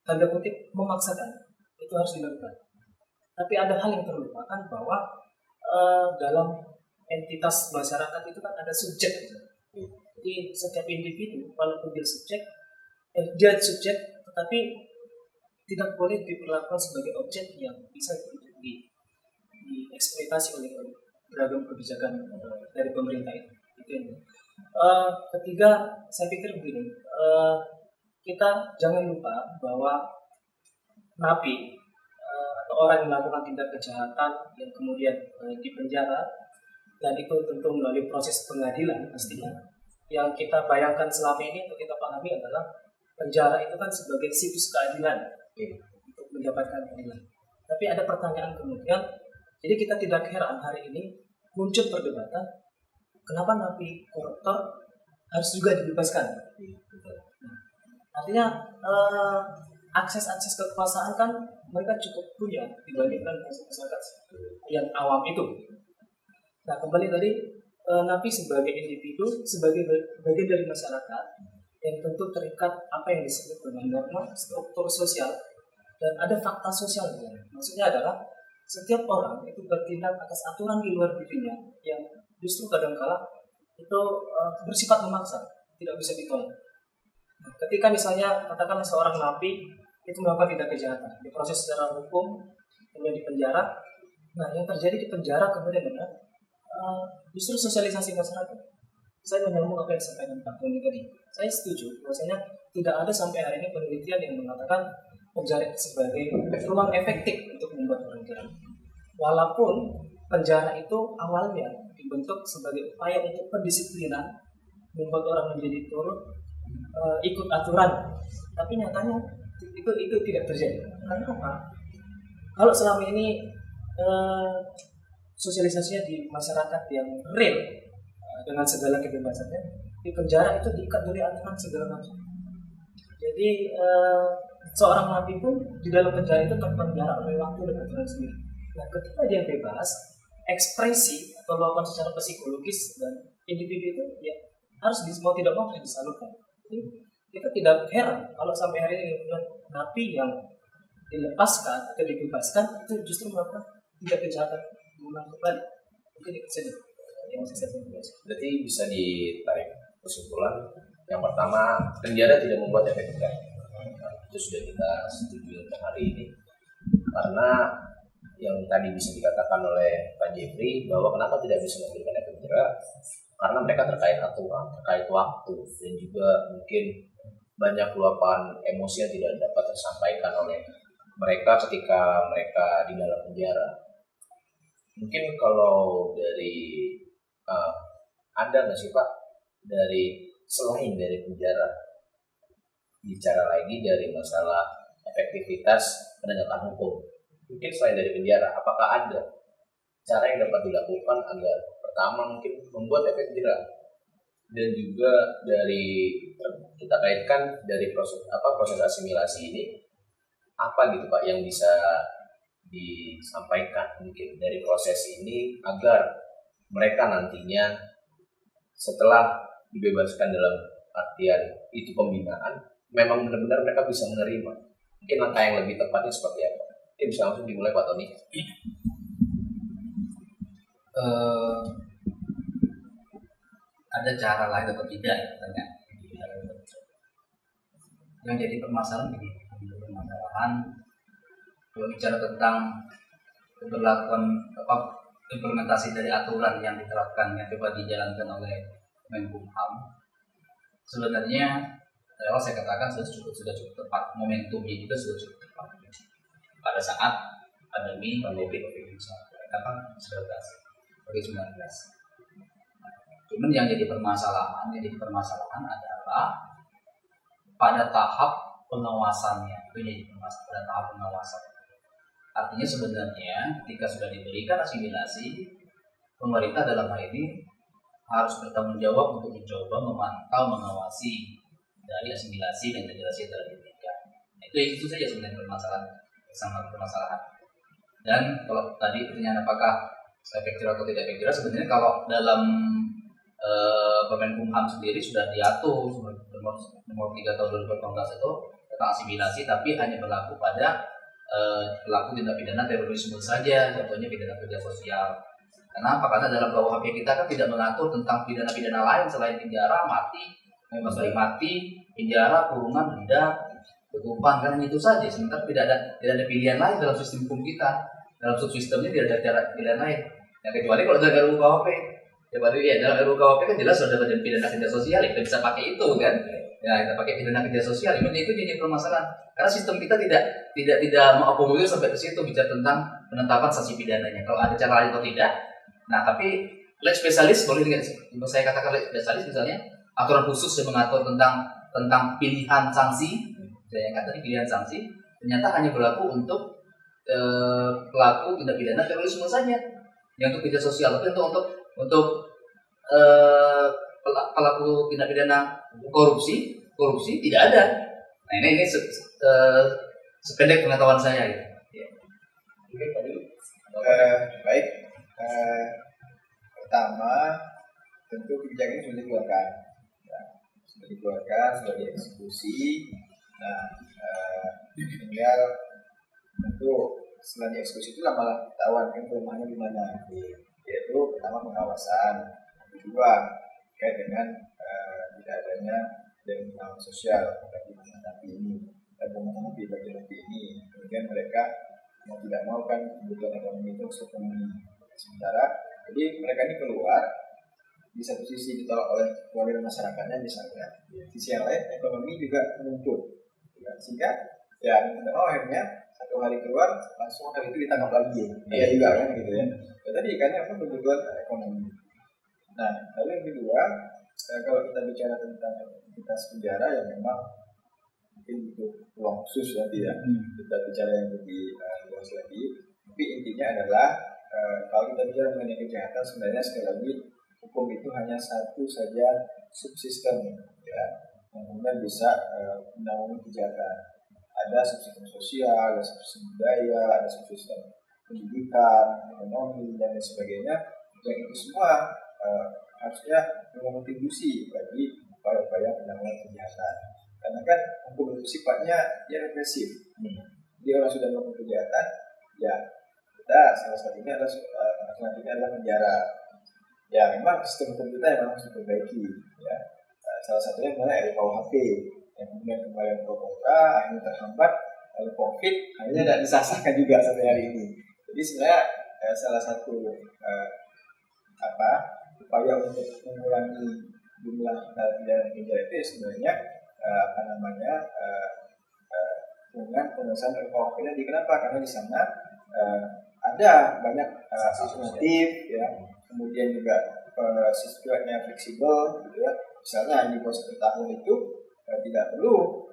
tanda kutip memaksakan itu harus dilakukan. Tapi ada hal yang terlupakan bahwa dalam entitas masyarakat itu kan ada subjek. Jadi setiap individu walaupun dia subjek tetapi tidak boleh diperlakukan sebagai objek yang bisa dieksploitasi oleh beragam kebijakan dari pemerintah itu. Ketiga, saya pikir begini, kita jangan lupa bahwa napi atau orang yang melakukan tindak kejahatan yang kemudian dipenjara dan itu tentu melalui proses pengadilan pastinya. Yang kita bayangkan selama ini atau kita pahami adalah penjara itu kan sebagai situs keadilan untuk mendapatkan keadilan. Tapi ada pertanyaan kemudian, jadi kita tidak heran hari ini muncul perdebatan kenapa napi koruptor harus juga dibebaskan. Artinya akses kekuasaan kan mereka cukup punya dibandingkan masyarakat yang awam itu. Nah, kembali tadi napi sebagai individu, sebagai bagian dari masyarakat yang tentu terikat apa yang disebut dengan norma struktur sosial dan ada fakta sosial. Maksudnya adalah setiap orang itu bertindak atas aturan di luar dirinya yang justru kadang-kala itu bersifat memaksa, tidak bisa ditolak. Nah, ketika misalnya katakanlah seorang napi itu melakukan tindak kejahatan, diproses secara hukum, kemudian dipenjara. Nah, yang terjadi di penjara kemudian adalah justru sosialisasi masyarakat. Saya menyambung apa yang disampaikan Pak Tony tadi. Saya setuju bahwasanya tidak ada sampai hari ini penelitian yang mengatakan penjara sebagai ruang efektif untuk membuat orang jerah. Walaupun penjara itu awalnya dibentuk sebagai upaya untuk pendisiplinan, membuat orang menjadi turut ikut aturan, tapi nyatanya itu tidak terjadi. Karena apa? Kalau selama ini sosialisasinya di masyarakat yang real dengan segala kebebasannya, di penjara itu diikat oleh aturan segala macam. Jadi seorang napi pun di dalam penjara itu terpenjara oleh waktu dan aturan sendiri. Nah, ketika dia bebas, ekspresi atau luapan secara psikologis dan individu itu ya harus mau tidak mau harus disalurkan. Jadi kita tidak heran kalau sampai hari ini napi yang dilepaskan atau dibebaskan itu justru melakukan tindak kejahatan berulang kembali. Mungkin itu saja yang masih saya sampaikan. Berarti bisa ditarik kesimpulan yang pertama, penjara tidak membuat efek jerah. Itu sudah kita setuju untuk hari ini. Karena yang tadi bisa dikatakan oleh Pak Jeffrey bahwa kenapa tidak bisa memberikan efek jerah, karena mereka terkait aturan, terkait waktu, dan juga mungkin banyak luapan emosi yang tidak dapat tersampaikan oleh mereka ketika mereka di dalam penjara. Mungkin kalau dari Anda nggak sih Pak, dari selain dari penjara, bicara lagi dari masalah efektivitas penegakan hukum. Mungkin selain dari penjara, apakah ada cara yang dapat dilakukan agar pertama mungkin membuat efek jerah, dan juga dari kita kaitkan dari proses asimilasi ini, apa gitu Pak yang bisa disampaikan mungkin dari proses ini agar mereka nantinya setelah dibebaskan dalam artian itu pembinaan memang benar-benar mereka bisa menerima. Mungkin langkah yang lebih tepatnya seperti apa? Mungkin bisa langsung dimulai Pak Tony. Ada cara lain atau tidak ya, katanya. Yang jadi permasalahan begini, kalau bicara tentang keberlakuan implementasi dari aturan yang diterapkan yang coba dijalankan oleh Menkumham, sebenarnya kalau saya katakan sudah cukup tepat, momentumnya juga sudah cukup tepat pada saat pandemi COVID-19. Cuman yang jadi permasalahan adalah pada tahap pengawasannya, itu jadi permasalahan pada tahap pengawasan. Artinya sebenarnya ketika sudah diberikan asimilasi, pemerintah dalam hal ini harus bertanggung jawab untuk mencoba memantau, mengawasi dari asimilasi dan integrasi yang telah diberikan. Itu saja sebenarnya sangat permasalahan. Dan kalau tadi pertanyaan apakah efek jerah atau tidak efek jerah, sebenarnya kalau dalam Kemenkumham sendiri sudah diatur nomor 3 tahun 2018 itu tentang asimilasi, tapi hanya berlaku pada pelaku tindak pidana terorisme saja, contohnya pidana kerja sosial. Kenapa? Karena dalam KUHP kita kan tidak mengatur tentang pidana-pidana lain selain penjara, mati, penjara, kurungan, denda, ketupan, kan itu saja. Sementara tidak ada pilihan lain dalam sistem hukum kita. Dalam subsistemnya tidak ada cara pilihan lain. Yang kecuali kalau dalam RUU KUHP. Dalam RUU KUHP kan jelas sudah ada pidana kerja sosial, kita bisa pakai itu kan. Ya, kita pakai pidana kerja sosial. Itu jadi permasalahan. Karena sistem kita tidak mengakomodir sampai ke situ bicara tentang penetapan sanksi pidananya. Kalau ada cara lain atau tidak. Nah, tapi leg spesialis boleh saya katakan leg spesialis misalnya aturan khusus yang mengatur tentang pilihan sanksi. Saya katakan pilihan sanksi ternyata hanya berlaku untuk pelaku tindak pidana terorisme saja. Yang untuk kerja sosial, tapi untuk pelaku tindak pidana korupsi tidak ada. Nah, ini sependek pengetahuan saya gitu. Ya. Baik. Pertama, tentu kebijakan ini sudah dikeluarkan, sudah dieksekusi. Nah, tinggal tentu setelah dieksekusi itu malah ketahuan kan kelemahannya di mana. Yaitu pertama pengawasan, kedua terkait dengan tidak adanya dari pengawasan sosial bagi napi ini, tabungan napi bagi napi ini. Kemudian mereka mau tidak mau kan kebutuhan ekonomi itu harus terpenuhi. Sementara jadi mereka ini keluar, di satu sisi ditolak oleh keluarga masyarakatnya misalnya, sisi yang lain ekonomi juga menuntut, sehingga ya akhirnya satu hari keluar langsung hari itu ditangkap lagi ya juga kan gitu ya. Tadi karena apa kebutuhan ekonomi. Nah lalu yang kedua, kalau kita bicara tentang aktivitas penjara yang memang mungkin butuh ruang khusus nanti ya, kita bicara yang lebih luas lagi. Tapi intinya adalah kalau kita bicara mengenai kejahatan, sebenarnya sekali lagi hukum itu hanya satu saja subsistem ya, yang kemudian bisa menangani kejahatan. Ada subsistem sosial, ada subsistem budaya, ada subsistem pendidikan, ekonomi dan lain sebagainya, yang itu semua harusnya berkontribusi bagi upaya-upaya penanggulangan kejahatan. Karena kan hukum itu sifatnya dia represif. Dia orang sudah melakukan kejahatan, ya kita salah satunya adalah penjara. Ya memang sistem hukum kita memang harus diperbaiki. Ya. Salah satunya mulai dari KUHP, yang kemudian kembali ke kontra, akhirnya terhambat, lalu COVID, akhirnya tidak disahkan juga sampai hari ini. Jadi sebenarnya salah satu upaya untuk mengurangi jumlah narapidana penjara itu sebenarnya dengan pengesahan RKUHP tadi. Kenapa? Karena di sana ada banyak alternatif, ya, kemudian juga sifatnya fleksibel, gitu ya. Misalnya di bawah 1 tahun itu tidak perlu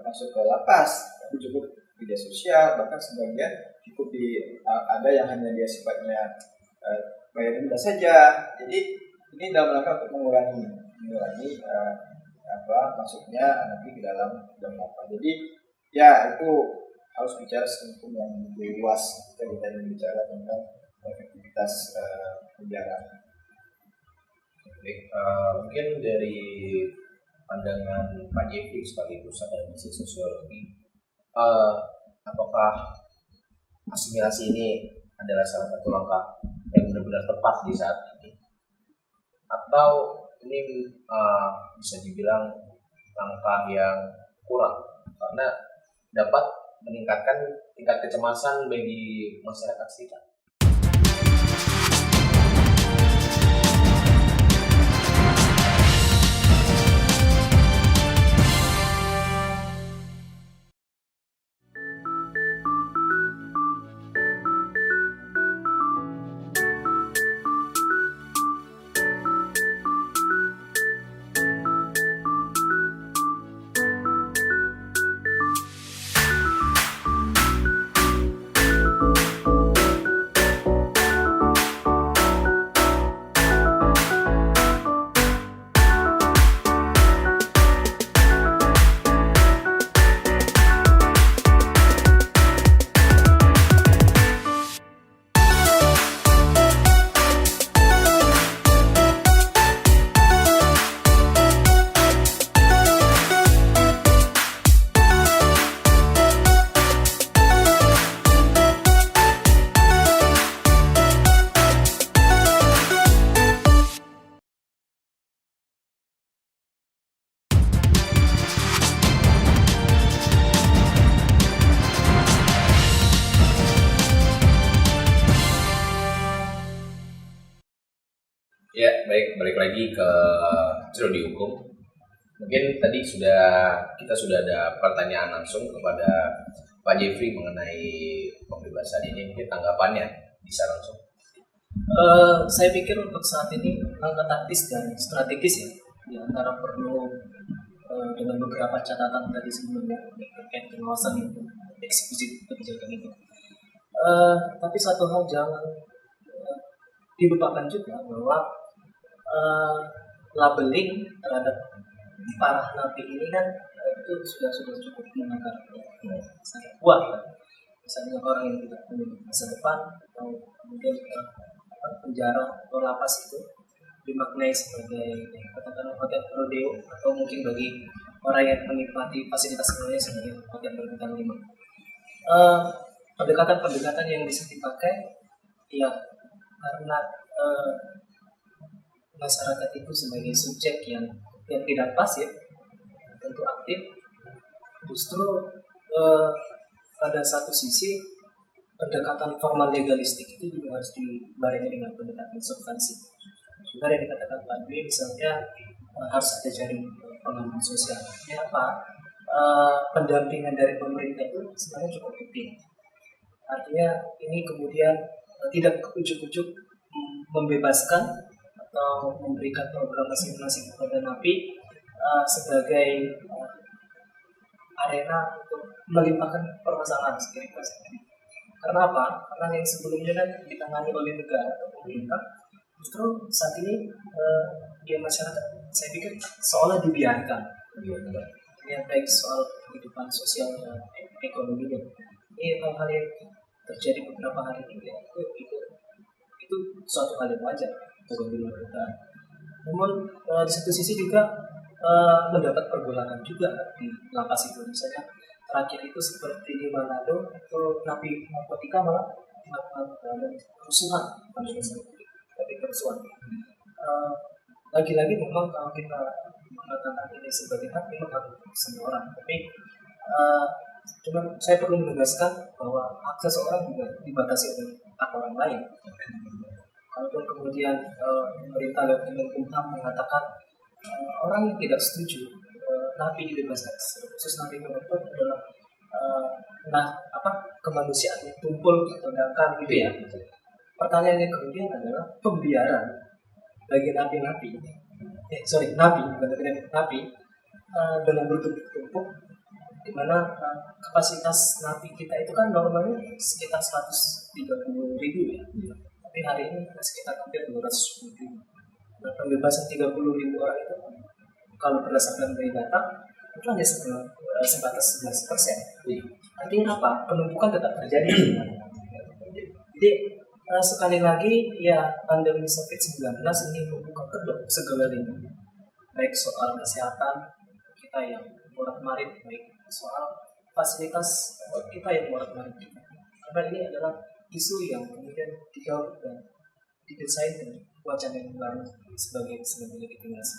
masuk ke lapas, tapi cukup media sosial, bahkan sebagian cukup ada yang hanya dia sifatnya bayar denda saja. Jadi ini dalam rangka untuk mengurangi masuknya nanti ke dalam lapas. Jadi ya itu harus bicara sistem hukum yang lebih luas. Kita ingin bicara tentang efektivitas penjara. Baik, mungkin dari pandangan Pak Jeffrey sebagai pusat analisis sosiologi, apakah asimilasi ini adalah salah satu langkah yang benar-benar tepat di saat ini, atau ini bisa dibilang langkah yang kurang karena dapat meningkatkan tingkat kecemasan bagi masyarakat sekitar? Ya, baik, balik lagi ke Cerodi Hukum. Mungkin tadi kita sudah ada pertanyaan langsung kepada Pak Jeffrey mengenai pembebasan ini. Mungkin tanggapannya bisa langsung. Saya pikir untuk saat ini langkah taktis dan strategis ya, di antara perlu dengan beberapa catatan tadi sebelumnya terkait pengawasan itu, eksekusi kebijakan itu. Tapi satu hal jangan dilupakan juga bahwa labeling terhadap para napi ini kan itu sudah cukup menakar, sangat kuat kan. Misalnya orang yang tidak punya masa depan atau kemudian penjara atau lapas itu dimaknai sebagai katakanlah hotel rodeo, atau mungkin bagi orang yang menikmati fasilitas sebenarnya sebagai hotel berbintang 5. Pendekatan yang bisa dipakai ya karena masyarakat itu sebagai subjek yang tidak pas ya, tentu aktif. Justru pada satu sisi pendekatan formal legalistik itu juga harus dibarengi dengan pendekatan substansi. Juga yang dikatakan Pak Dwi misalnya harus ada jaring pengaman sosial. Ya apa? Pendampingan dari pemerintah itu sebenarnya cukup penting. Artinya ini kemudian tidak ujuk-ujuk membebaskan atau memberikan program masing-masing kepada napi sebagai arena untuk melimpahkan permasalahan seperti itu. Karena apa? Karena yang sebelumnya kan ditangani oleh negara atau pemerintah, justru saat ini di masyarakat saya pikir seolah dibiarkan. Ya, baik soal kehidupan sosial dan ekonominya. Ini hal-hal yang terjadi beberapa hari ini ya, itu suatu hal yang wajar bagi kita. Namun di satu sisi juga mendapat pergolakan juga di lapas itu. Misalnya terakhir itu seperti di Manado itu napi narkotika malah melakukan kerusuhan, tapi kerusuhan. Lagi-lagi memang kalau kita mengatakan ini sebagai hak, memang hak semua orang. Tapi cuma saya perlu menegaskan bahwa hak seseorang juga dibatasi oleh hak orang lain. Kalaupun kemudian pemerintah dan Kemenkumham mengatakan orang yang tidak setuju napi dibebaskan, khusus napi koruptor adalah kemanusiaan yang tumpul atau dangkal gitu ya. Pertanyaannya kemudian adalah pembiaran bagi napi dengan bertumpuk-tumpuk, di mana kapasitas napi kita itu kan normalnya sekitar 130.000 ya. Tapi hari ini sekitar hampir 210.000. Nah, pembebasan 30.000 orang itu kalau berdasarkan dari data itu hanya sebatas 11%. Artinya apa? Penumpukan tetap terjadi. Jadi sekali lagi ya, pandemi COVID-19 ini membuka kedok segala lini, baik soal kesehatan kita yang morat-marit, baik soal fasilitas kita yang morat-marit juga. Karena ini adalah isu yang kemudian digaung dan didesain dengan wacana yang baru sebagai legitimasi.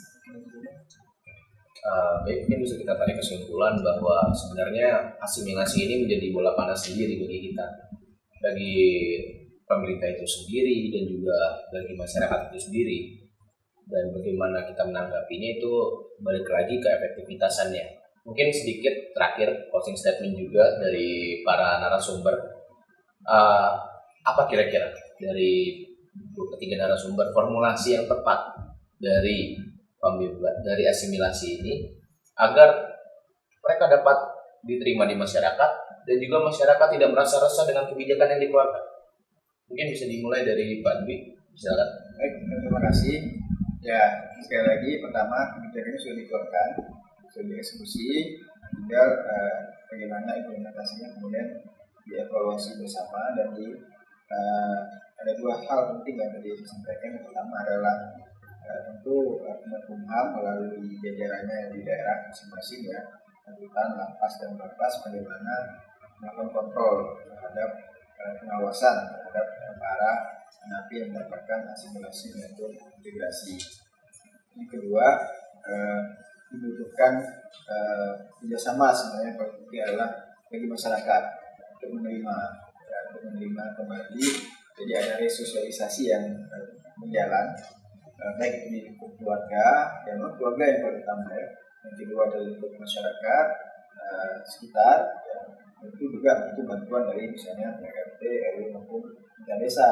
Baik, mungkin bisa kita tarik kesimpulan bahwa sebenarnya asimilasi ini menjadi bola panas sendiri bagi kita, bagi pemerintah itu sendiri dan juga bagi masyarakat itu sendiri. Dan bagaimana kita menanggapinya itu balik lagi ke efektivitasannya. Mungkin sedikit terakhir closing statement juga dari para narasumber. Apa kira-kira dari ketiga narasumber formulasi yang tepat dari asimilasi ini agar mereka dapat diterima di masyarakat dan juga masyarakat tidak merasa resah dengan kebijakan yang dikeluarkan? Mungkin bisa dimulai dari Pak Dwi, silakan. Baik, terima kasih. Ya, sekali lagi pertama kebijakan ini sudah dikeluarkan, sudah dieksekusi, tinggal bagaimana implementasinya kemudian dievaluasi bersama dan ada dua hal penting yang tadi saya sampaikan. Yang pertama adalah tentu Kemenkumham melalui jajarannya di daerah masing-masing ya, angkutan, lapas dan lapas, bagaimana melakukan kontrol terhadap pengawasan terhadap para napi yang mendapatkan asimilasi maupun integrasi. Yang kedua, dibutuhkan kerjasama sebenarnya yang penting adalah bagi masyarakat untuk menerima kembali. Jadi ada resosialisasi yang berjalan, baik di lingkup keluarga, yang keluarga yang paling utama ya. Yang kedua adalah lingkup masyarakat sekitar, ya. Itu juga butuh bantuan dari misalnya RT, RW maupun desa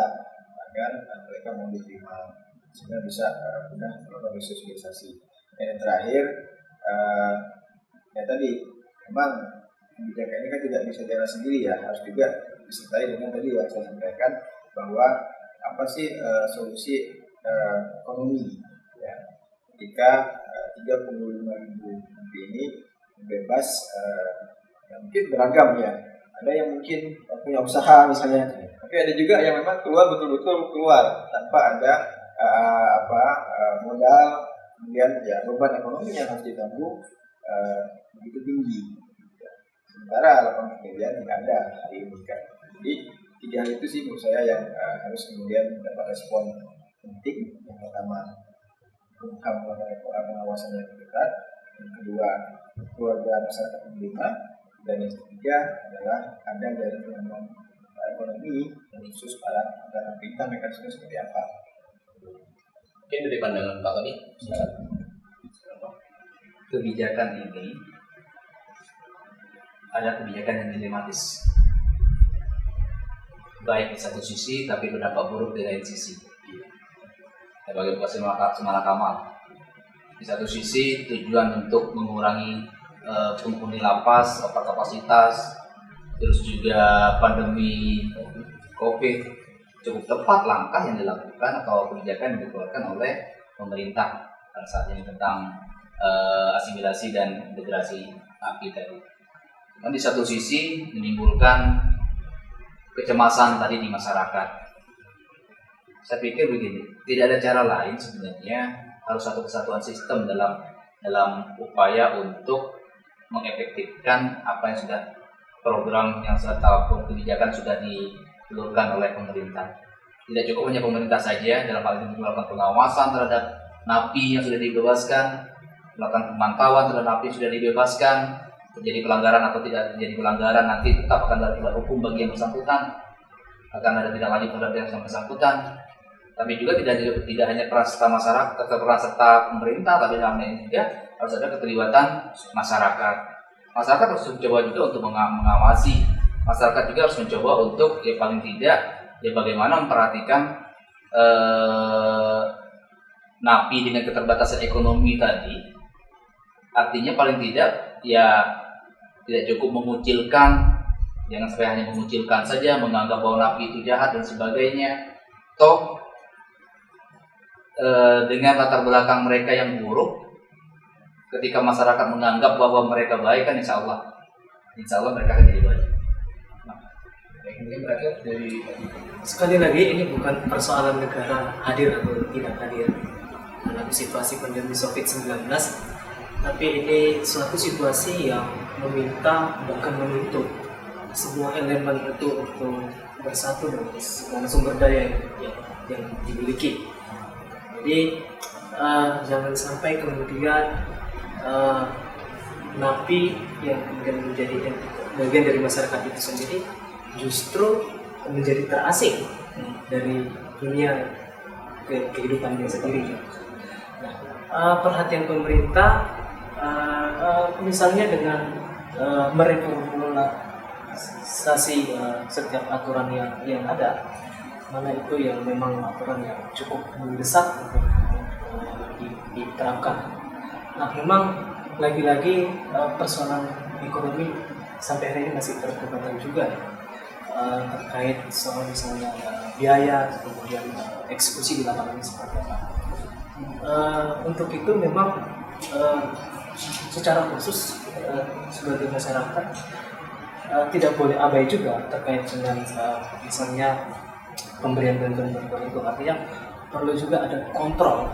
agar mereka mau diterima sehingga bisa mudah melakukan resosialisasi. Dan yang terakhir, ya tadi memang kebijakan ini kan tidak bisa jalan sendiri ya, harus juga disertai dengan tadi yang saya sampaikan bahwa apa sih solusi ekonomi ya, ketika 35.000 napi ini bebas, ya mungkin beragam ya, ada yang mungkin punya usaha misalnya, tapi ada juga yang memang keluar betul-betul keluar tanpa ada modal, kemudian ya beban ekonomi yang harus ditanggung begitu tinggi. Sementara lapangan pekerjaan tidak ada hari ini kan. Jadi tiga hal itu sih menurut saya yang harus kemudian mendapat respon penting. Yang pertama, Kumham melakukan pengawasan yang ketat. Yang kedua, keluarga masyarakat penerima. Dan yang ketiga adalah ada dari pengembangan ekonomi khusus para pemerintah, mekanisme seperti apa. Mungkin dari pandangan Pak Tony, kebijakan ini ada kebijakan yang dilematis, baik di satu sisi tapi berdampak buruk di lain sisi. Sebagai Semala Kamal, di satu sisi tujuan untuk mengurangi penghuni lapas, over kapasitas, terus juga pandemi COVID, cukup tepat langkah yang dilakukan atau kebijakan yang dikeluarkan oleh pemerintah pada saat ini tentang asimilasi dan integrasi napi tadi. Dan di satu sisi menimbulkan kecemasan tadi di masyarakat. Saya pikir begini, tidak ada cara lain sebenarnya, harus satu kesatuan sistem dalam upaya untuk mengefektifkan apa yang sudah program yang ataupun kebijakan sudah diluruskan oleh pemerintah. Tidak cukup hanya pemerintah saja dalam hal ini melakukan pengawasan terhadap napi yang sudah dibebaskan, melakukan pemantauan terhadap napi yang sudah dibebaskan, terjadi pelanggaran atau tidak terjadi pelanggaran nanti tetap akan ada tindak hukum bagi yang bersangkutan, akan ada tindak lanjut terhadap yang bersangkutan. Tapi juga tidak hanya peran serta masyarakat, peran serta pemerintah, tapi dalam ini juga harus ada keterlibatan masyarakat. Masyarakat harus mencoba juga untuk mengawasi. Masyarakat juga harus mencoba untuk ya paling tidak ya bagaimana memperhatikan napi dengan keterbatasan ekonomi tadi. Artinya paling tidak ya tidak cukup mengucilkan, jangan sampai hanya mengucilkan saja, menganggap bahwa napi itu jahat dan sebagainya. Toh dengan latar belakang mereka yang buruk, ketika masyarakat menganggap bahwa mereka baik kan insya Allah mereka akan jadi baik. Mungkin terakhir dari Sekali lagi ini bukan persoalan negara hadir atau tidak hadir dalam situasi pandemi COVID-19, tapi ini suatu situasi yang meminta bahkan menuntut semua elemen itu untuk bersatu dengan segala sumber daya yang dimiliki. Jadi jangan sampai kemudian napi yang kemudian menjadi bagian dari masyarakat itu sendiri justru menjadi terasing dari dunia kehidupannya sendiri. Nah, perhatian pemerintah misalnya dengan mereformulasi setiap aturan yang ada, mana itu yang memang aturan yang cukup mendesak untuk diterapkan. Nah, memang lagi-lagi persoalan ekonomi sampai hari ini masih berkembang juga terkait soal misalnya biaya, kemudian eksekusi di lapangan seperti apa. Untuk itu memang secara khusus sebagai masyarakat tidak boleh abai juga terkait dengan misalnya pemberian bantuan itu. Artinya perlu juga ada kontrol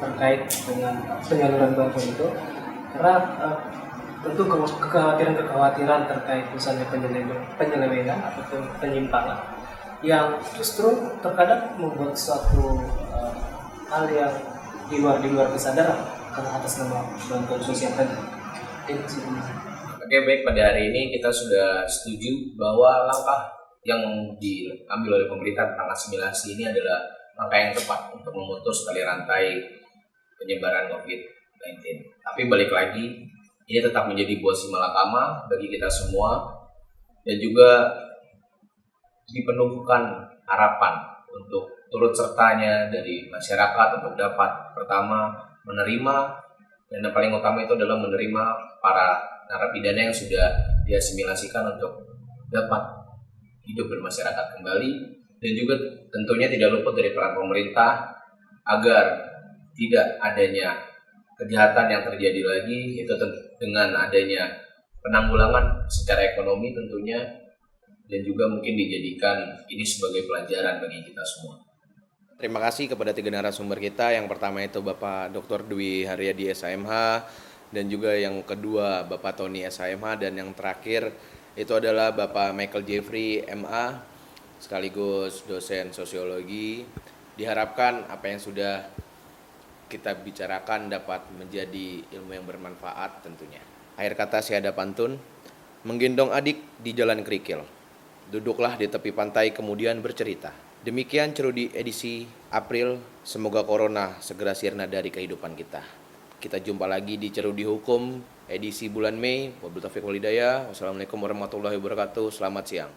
terkait dengan penyaluran bantuan itu, karena tentu kekhawatiran terkait misalnya penyelewengan atau penyimpangan yang justru terkadang membuat suatu hal yang di luar kesadaran karena atas nama bantuan sosial tadi. Oke, baik, pada hari ini kita sudah setuju bahwa langkah yang diambil oleh pemerintah tentang asimilasi ini adalah langkah yang tepat untuk memutus tali rantai penyebaran COVID-19. Tapi balik lagi, ini tetap menjadi buah si malakama bagi kita semua dan juga dipenuhkan harapan untuk turut sertanya dari masyarakat untuk dapat pertama menerima, dan yang paling utama itu adalah menerima para narapidana yang sudah diasimilasikan untuk dapat hidup bermasyarakat kembali, dan juga tentunya tidak luput dari peran pemerintah agar tidak adanya kejahatan yang terjadi lagi, itu dengan adanya penanggulangan secara ekonomi tentunya, dan juga mungkin dijadikan ini sebagai pelajaran bagi kita semua. Terima kasih kepada tiga narasumber kita. Yang pertama itu Bapak Dr. Dwi Haryadi SHMH, dan juga yang kedua Bapak Tony SHMH, dan yang terakhir itu adalah Bapak Michael Jeffrey MA sekaligus dosen sosiologi. Diharapkan apa yang sudah kita bicarakan dapat menjadi ilmu yang bermanfaat tentunya. Akhir kata saya ada pantun, menggendong adik di jalan kerikil, duduklah di tepi pantai kemudian bercerita. Demikian Cerudi edisi April, semoga corona segera sirna dari kehidupan kita. Kita jumpa lagi di Cerudi Hukum edisi bulan Mei. Wabillahi taufiq wal hidayah. Wassalamualaikum warahmatullahi wabarakatuh. Selamat siang.